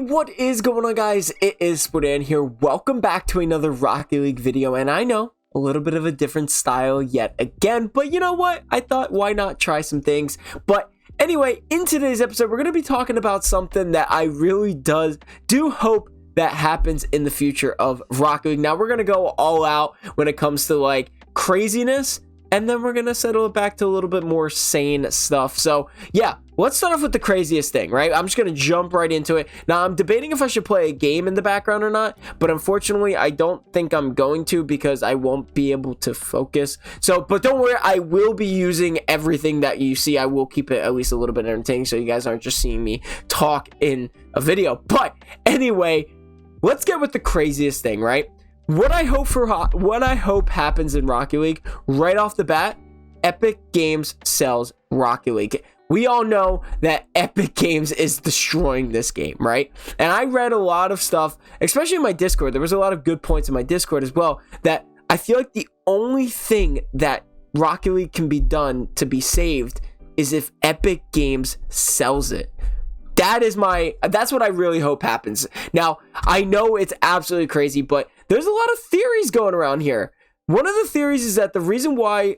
What is going on, guys? It is Spordan here. Welcome back to another Rocket League video, and I know a little bit of a different style yet again, but you know what? I thought, why not try some things? But anyway, in today's episode, we're going to be talking about something that I really do hope that happens in the future of Rocket League. Now, we're going to go all out when it comes to like craziness, and then we're going to settle it back to a little bit more sane stuff. So yeah, let's start off with the craziest thing, right? I'm just going to jump right into it. Now, I'm debating if I should play a game in the background or not, but unfortunately, I don't think I'm going to because I won't be able to focus. So, but don't worry, I will be using everything that you see. I will keep it at least a little bit entertaining so you guys aren't just seeing me talk in a video. But anyway, let's get with the craziest thing, right? What I hope happens in Rocket League right off the bat, Epic Games sells Rocket League. We all know that Epic Games is destroying this game, right? And I read a lot of stuff, especially in my Discord. There was a lot of good points in my Discord as well, that I feel like the only thing that Rocket League can be done to be saved is if Epic Games sells it. That's what I really hope happens. Now, I know it's absolutely crazy, but there's a lot of theories going around here. One of the theories is that the reason why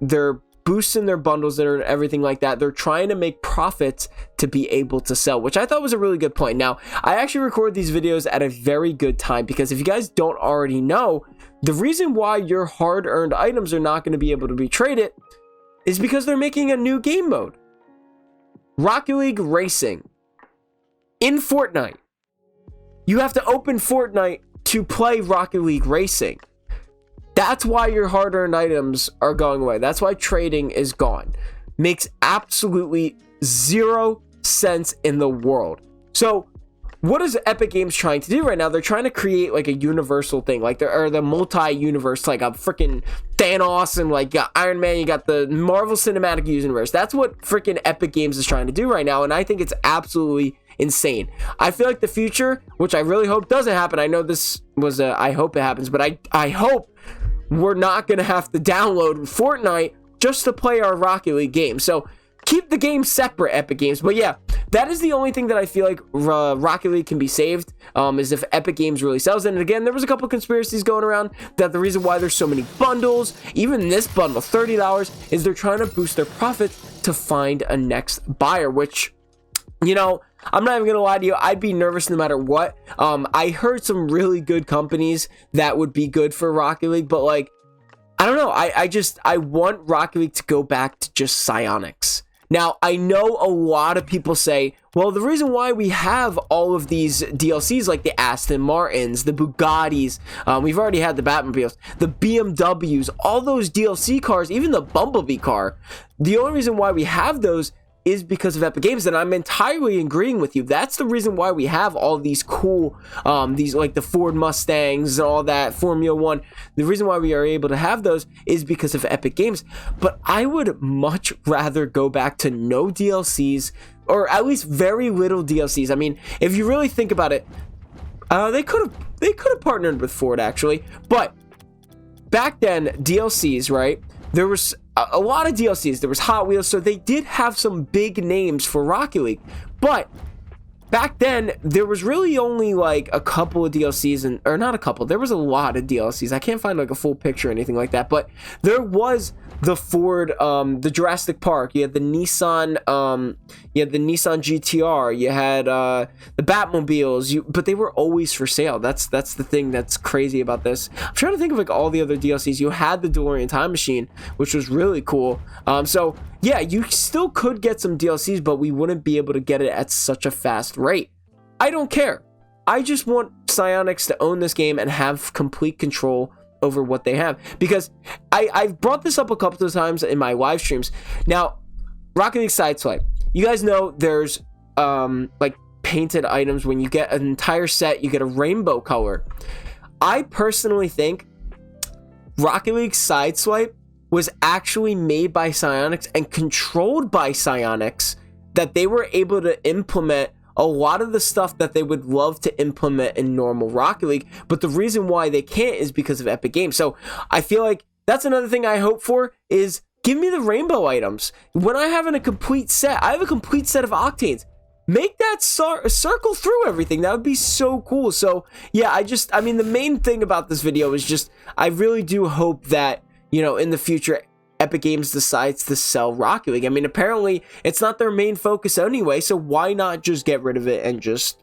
they're boosting their bundles and everything like that, they're trying to make profits to be able to sell, which I thought was a really good point. Now, I actually record these videos at a very good time because if you guys don't already know, the reason why your hard-earned items are not going to be able to be traded is because they're making a new game mode. Rocket League Racing in Fortnite. You have to open Fortnite to play Rocket League Racing. That's why your hard-earned items are going away. That's why trading is gone. Makes absolutely zero sense in the world. So what is Epic Games trying to do right now? They're trying to create like a universal thing, like the multi-universe, like a freaking Thanos and like you got Iron Man, you got the Marvel Cinematic Universe. That's what freaking Epic Games is trying to do right now, and I think it's absolutely insane. I feel like the future, which I really hope doesn't happen. I know this was I hope it happens, but I hope we're not gonna have to download Fortnite just to play our Rocket League game. So keep the game separate, Epic Games. But yeah, that is the only thing that I feel like Rocket League can be saved, is if Epic Games really sells it. And again, there was a couple conspiracies going around that the reason why there's so many bundles, even this bundle, $30, is they're trying to boost their profits to find a next buyer, which, you know, I'm not even gonna lie to you, I'd be nervous no matter what. I heard some really good companies that would be good for Rocket League, but like, I don't know, I want Rocket League to go back to just Psyonix. Now, I know a lot of people say, well, the reason why we have all of these DLCs like the Aston Martins, the Bugattis, we've already had the Batmobiles, the BMWs, all those DLC cars, even the Bumblebee car, the only reason why we have those is because of Epic Games, and I'm entirely agreeing with you. That's the reason why we have all these cool, these like the Ford Mustangs and all that, Formula One. The reason why we are able to have those is because of Epic Games. But I would much rather go back to no DLCs, or at least very little DLCs. I mean, if you really think about it, they could have partnered with Ford actually, but back then DLCs, right? There was a lot of DLCs. There was Hot Wheels, so they did have some big names for Rocket League. But back then, there was really only like a couple of DLCs, or not a couple. There was a lot of DLCs. I can't find like a full picture or anything like that. But there was the Ford, the Jurassic Park. You had the Nissan, GTR. You had the Batmobiles. But they were always for sale. That's the thing that's crazy about this. I'm trying to think of like all the other DLCs. You had the DeLorean Time Machine, which was really cool. So yeah, you still could get some DLCs, but we wouldn't be able to get it at such a fast rate. I don't care. I just want Psyonix to own this game and have complete control over what they have, because I've brought this up a couple of times in my live streams. Now, Rocket League Sideswipe, you guys know there's like painted items. When you get an entire set, you get a rainbow color. I personally think Rocket League Sideswipe was actually made by Psyonix and controlled by Psyonix, that they were able to implement a lot of the stuff that they would love to implement in normal Rocket League, but the reason why they can't is because of Epic Games. So I feel like that's another thing I hope for, is give me the rainbow items. When I have a complete set, I have a complete set of Octanes. make that circle through everything. That would be so cool. So yeah, I mean, the main thing about this video is just, I really do hope that, you know, in the future, Epic Games decides to sell Rocket League. I mean, apparently it's not their main focus anyway, so why not just get rid of it and just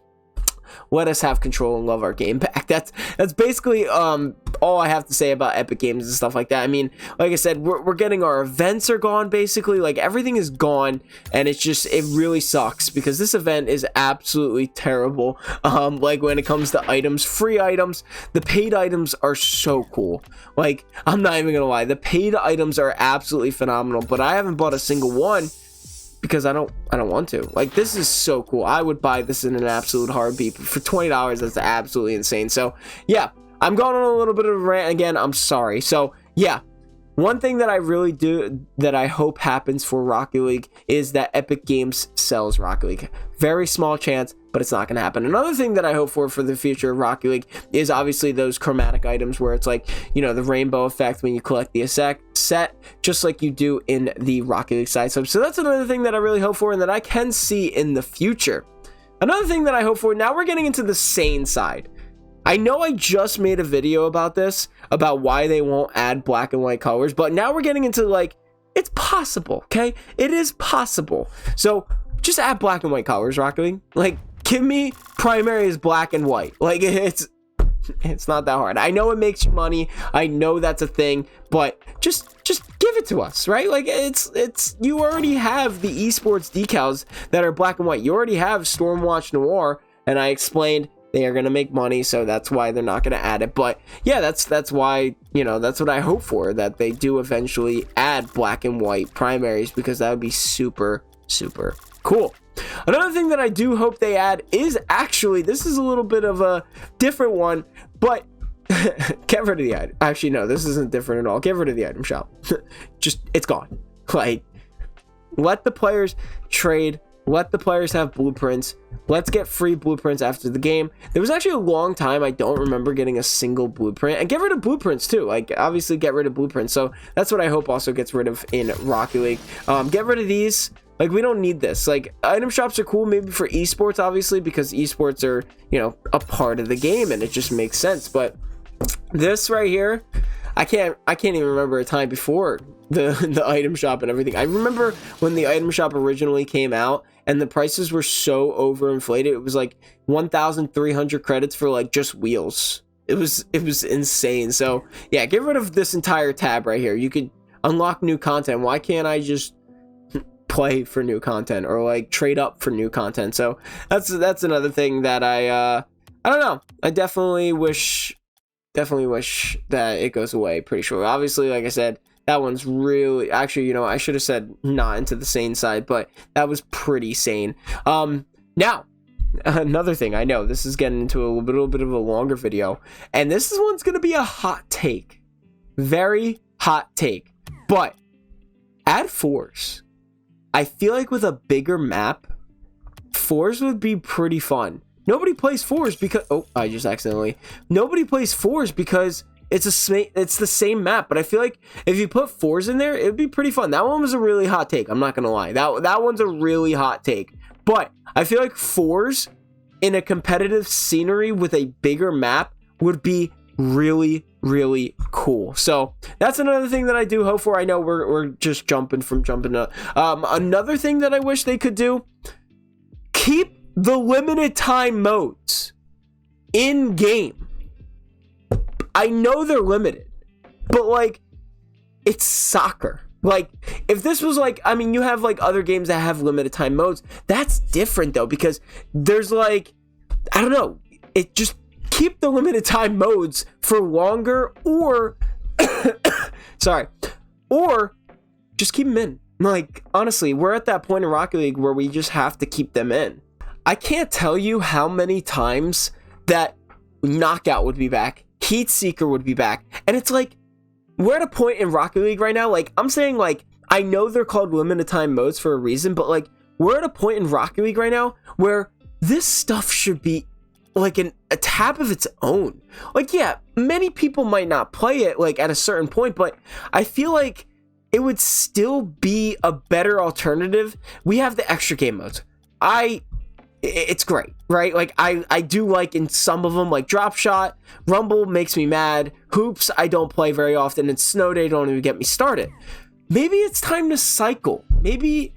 let us have control and love our game back. That's basically all I have to say about Epic Games and stuff like that. I mean, like I said, we're getting, our events are gone, basically, like everything is gone, and it's just, it really sucks because this event is absolutely terrible. Like when it comes to items, free items, the paid items are so cool. Like, I'm not even gonna lie, the paid items are absolutely phenomenal, but I haven't bought a single one because I don't want to. Like, this is so cool. I would buy this in an absolute heartbeat. For $20, that's absolutely insane. So yeah, I'm going on a little bit of a rant again. I'm sorry. So yeah, one thing that I really do, that I hope happens for Rocket League, is that Epic Games sells Rocket League. Very small chance, but it's not going to happen. Another thing that I hope for the future of Rocket League is obviously those chromatic items where it's like, you know, the rainbow effect when you collect the set, just like you do in the Rocket League side sub. So that's another thing that I really hope for and that I can see in the future. Another thing that I hope for, now we're getting into the sane side. I know I just made a video about this, about why they won't add black and white colors, but now we're getting into, like, it's possible, okay? It is possible. So just add black and white colors, Rocket League. Like, give me primary as black and white. Like, it's not that hard. I know it makes you money. I know that's a thing, but just give it to us, right? Like, it's you already have the esports decals that are black and white. You already have Stormwatch Noir, and I explained they are going to make money, so that's why they're not going to add it. But yeah, that's why, you know, that's what I hope for, that they do eventually add black and white primaries, because that would be super, super cool. Another thing that I do hope they add is, actually, this is a little bit of a different one, but get rid of the item. Actually, no, this isn't different at all. Get rid of the item shop. Just, it's gone. Like, let the players trade. Let the players have blueprints. Let's get free blueprints after the game. There was actually a long time I don't remember getting a single blueprint. And get rid of blueprints too. Like, obviously get rid of blueprints. So that's what I hope also gets rid of in Rocket League. Get rid of these. Like, we don't need this. Like, item shops are cool maybe for esports, obviously, because esports are, you know, a part of the game and it just makes sense. But this right here, I can't even remember a time before the item shop and everything. I remember when the item shop originally came out and the prices were so overinflated. It was like 1,300 credits for like just wheels. It was insane. So yeah, get rid of this entire tab right here. You could unlock new content. Why can't I just play for new content or like trade up for new content? So that's another thing that I don't know. I definitely wish that it goes away pretty shortly. Obviously, like I said, that one's really, actually, you know, I should have said not into the sane side, but that was pretty sane. Now, another thing, I know this is getting into a little bit of a longer video, and this one's going to be a hot take. Very hot take. But add fours. I feel like with a bigger map, fours would be pretty fun. Nobody plays fours because, oh, I just accidentally. Nobody plays fours because it's the same map, but I feel like if you put fours in there, it'd be pretty fun. That one was a really hot take. I'm not gonna lie. That one's a really hot take. But I feel like fours in a competitive scenery with a bigger map would be really, really cool. So that's another thing that I do hope for. I know we're just jumping up. Another thing that I wish they could do, keep the limited time modes in game. I know they're limited, but like, it's soccer. Like, if this was like, I mean, you have like other games that have limited time modes. That's different though, because there's like, I don't know, it just keep the limited time modes for longer, or sorry, or just keep them in. Like, honestly, we're at that point in Rocket League where we just have to keep them in. I can't tell you how many times that Knockout would be back, Heat Seeker would be back, and it's like, we're at a point in Rocket League right now, like, I'm saying, like, I know they're called limited time modes for a reason, but like, we're at a point in Rocket League right now where this stuff should be like a tab of its own. Like, yeah, many people might not play it like at a certain point, but I feel like it would still be a better alternative. We have the extra game modes. I it's great, right? Like I do like in some of them, like Drop Shot, Rumble makes me mad, Hoops I don't play very often, and Snow Day don't even get me started. Maybe it's time to cycle. Maybe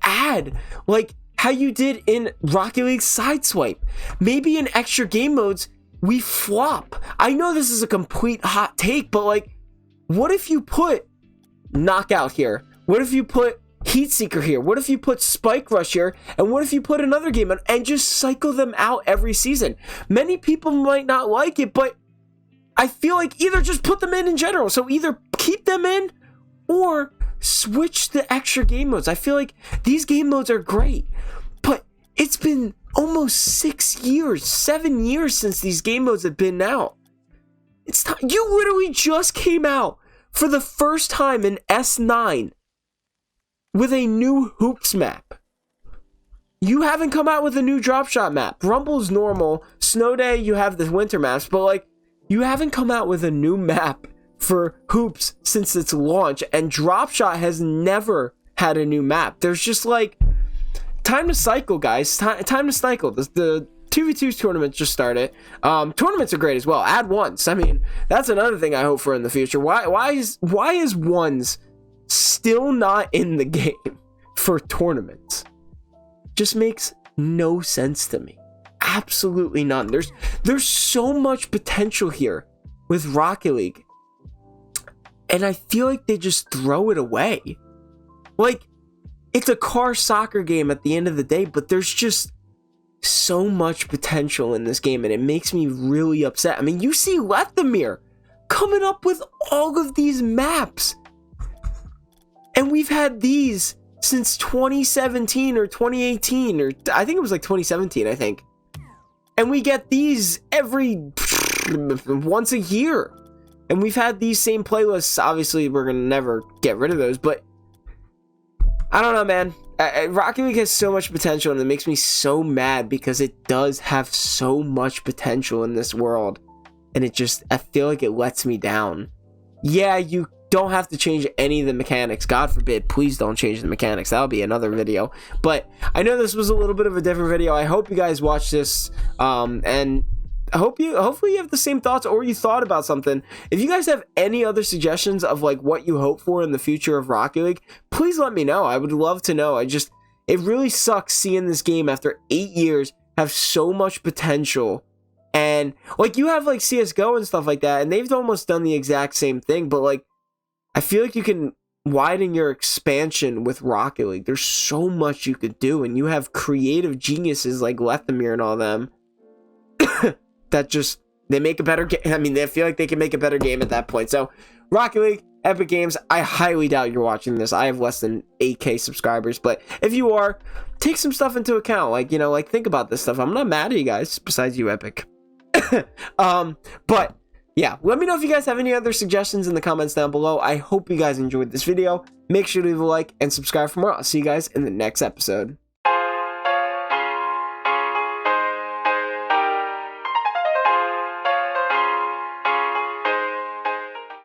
add like how you did in Rocket League Sideswipe. Maybe in extra game modes we flop. I know this is a complete hot take, but like, what if you put Knockout here? What if you put Heat Seeker here? What if you put Spike Rush here? And what if you put another game on and just cycle them out every season? Many people might not like it, but I feel like either just put them in general. So either keep them in or switch the extra game modes. I feel like these game modes are great, but it's been almost 7 years since these game modes have been out. It's time. You literally just came out for the first time in S9 with a new Hoops map. You haven't come out with a new Drop Shot map. Rumble's normal. Snow Day, you have the winter maps, but like, you haven't come out with a new map for Hoops since its launch, and Drop Shot has never had a new map. There's just like, time to cycle, guys. Time to cycle. The 2v2 tournament just started. Tournaments are great as well. Add ones. I mean, that's another thing I hope for in the future. Why is ones still not in the game for tournaments? Just makes no sense to me. Absolutely none. There's so much potential here with Rocket League, and I feel like they just throw it away. Like, it's a car soccer game at the end of the day, but there's just so much potential in this game, and it makes me really upset. I mean, you see Lethamyr coming up with all of these maps, and we've had these since 2017 or 2018, or I think it was like 2017, I think. And we get these once a year. And we've had these same playlists. Obviously, we're going to never get rid of those, but I don't know, man. Rocket League has so much potential, and it makes me so mad because it does have so much potential in this world. And I feel like it lets me down. Yeah, you don't have to change any of the mechanics. God forbid, please don't change the mechanics. That'll be another video. But I know this was a little bit of a different video. I hope you guys watched this, and hopefully you have the same thoughts, or you thought about something. If you guys have any other suggestions of like what you hope for in the future of Rocket League, please let me know. I would love to know. It really sucks seeing this game after 8 years have so much potential. And like, you have like CSGO and stuff like that, and they've almost done the exact same thing, but like, I feel like you can widen your expansion with Rocket League. There's so much you could do, and you have creative geniuses like Lethamyr and all them that just, they make a better game. I mean, they feel like they can make a better game at that point. So Rocket League, Epic Games, I highly doubt you're watching this. I have less than 8K subscribers, but if you are, take some stuff into account. Like, you know, like, think about this stuff. I'm not mad at you guys, besides you, Epic. But yeah, let me know if you guys have any other suggestions in the comments down below. I hope you guys enjoyed this video. Make sure to leave a like and subscribe for more. I'll see you guys in the next episode.